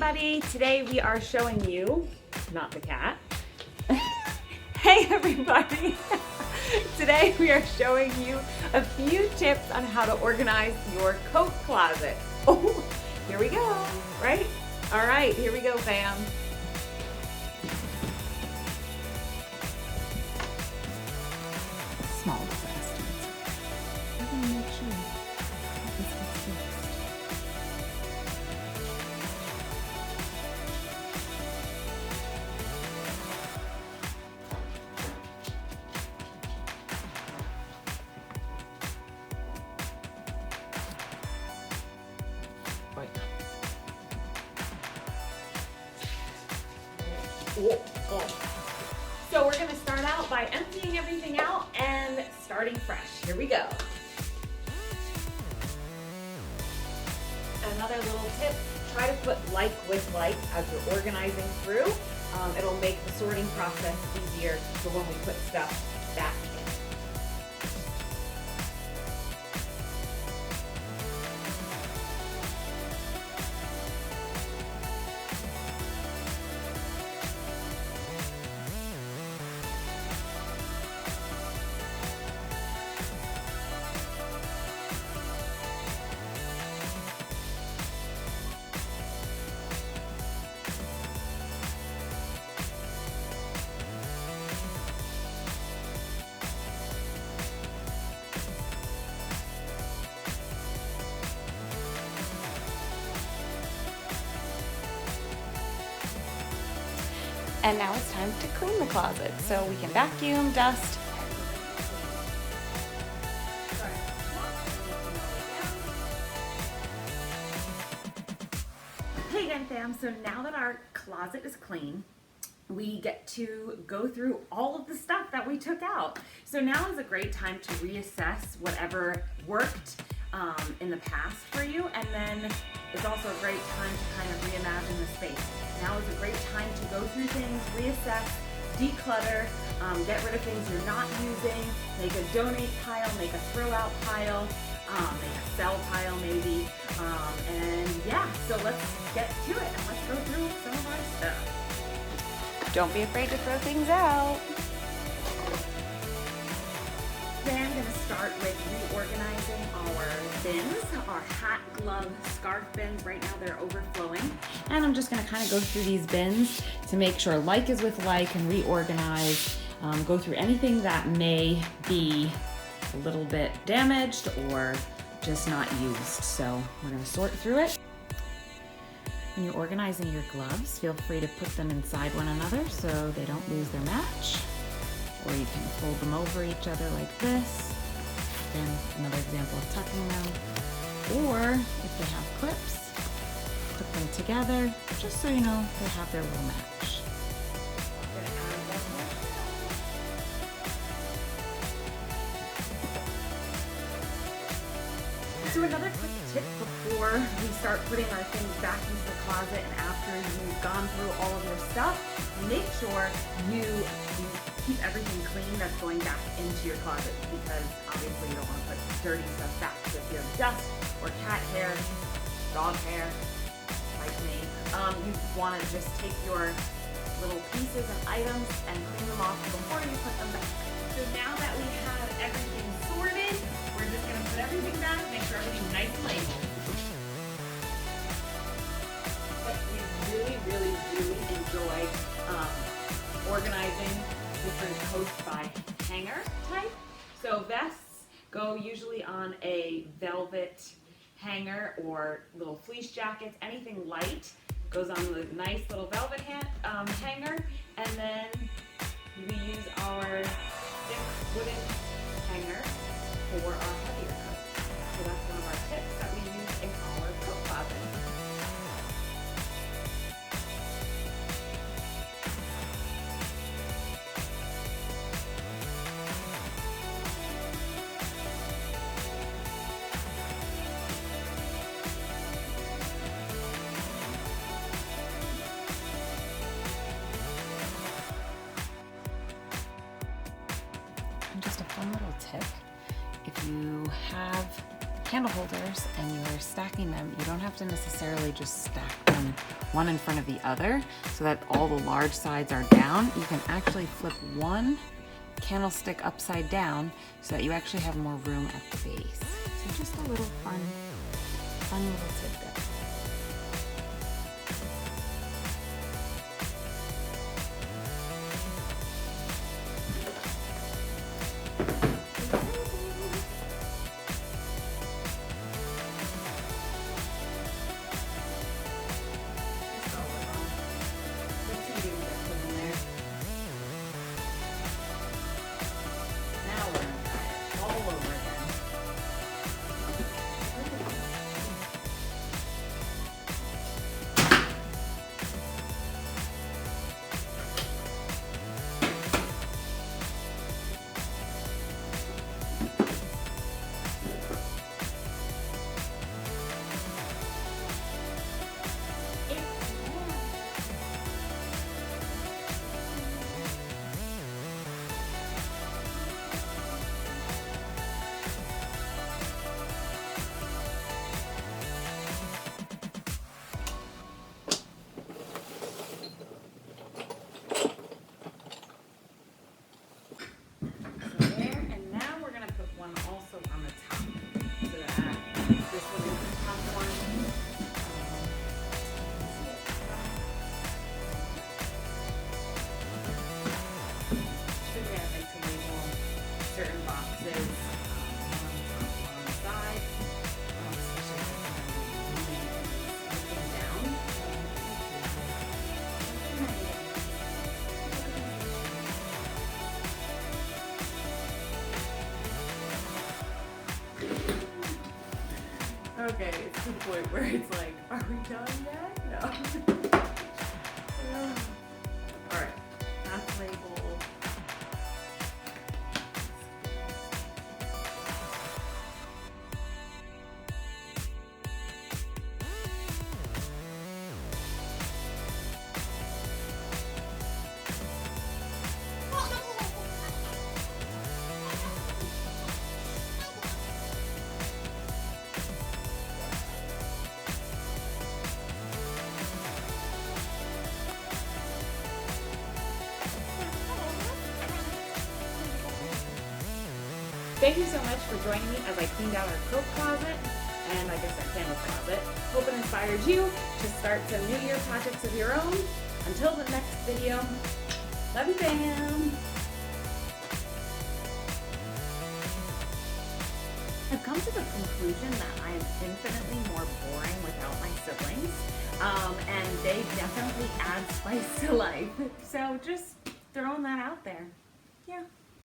everybody. Today we are showing you, not the cat. Hey everybody. Today we are showing you a few tips on how to organize your coat closet. Oh, here we go, right? All right, here we go, fam. Small bastards. I'm gonna make sure this gets fixed. So we're going to start out by emptying everything out and starting fresh. Here we go. Another little tip, try to put like with like as you're organizing through. It'll make the sorting process easier for when we put stuff back in. And now it's time to clean the closet so we can vacuum, dust. Hey again, fam. So now that our closet is clean, we get to go through all of the stuff that we took out. So now is a great time to reassess whatever worked in the past for you, and then it's also a great time to kind of reimagine the space. Now is a great time to go through things, reassess, declutter, get rid of things you're not using, make a donate pile, make a throw out pile, make a sell pile maybe, and yeah, so let's get to it and let's go through some of our stuff. Don't be afraid to throw things out. Today I'm going to start with reorganizing our bins, our hat, glove, scarf bins. Right now they're overflowing. And I'm just going to kind of go through these bins to make sure like is with like and reorganize, go through anything that may be a little bit damaged or just not used. So we're going to sort through it. When you're organizing your gloves, feel free to put them inside one another so they don't lose their match. Or you can fold them over each other like this. Again, another example of tucking them. Or if they have clips, put them together just so you know they have their little match. So another quick tip before we start putting our things back into the closet and after you've gone through all of your stuff, make sure you keep everything clean that's going back into your closet, because obviously you don't want to put dirty stuff back. So if you have dust or cat hair, dog hair, like me, you want to just take your little pieces and items and clean them off before you put them back. So now that we have everything sorted, we're just going to put everything back, make sure everything's nice and labeled. But we really enjoy organizing different coats by hanger type. So vests go usually on a velvet hanger, or little fleece jackets, anything light goes on the nice little velvet hanger, and then we use our thick wooden hanger for our heavier coats. So that's one of our tips that we use in our coat closet. Just a fun little tip. If you have candle holders and you're stacking them, you don't have to necessarily just stack them one in front of the other so that all the large sides are down, you can actually flip one candlestick upside down so that you actually have more room at the base. So just a little fun little tidbit. Okay, it's to the point where it's like, are we done yet? No. Alright, that's labeled. Thank you so much for joining me as I cleaned out our coat closet and I guess our candle closet. Hope it inspired you to start some New Year projects of your own. Until the next video, love you, fam! I've come to the conclusion that I'm infinitely more boring without my siblings, and they definitely add spice to life. So just throwing that out there. Yeah.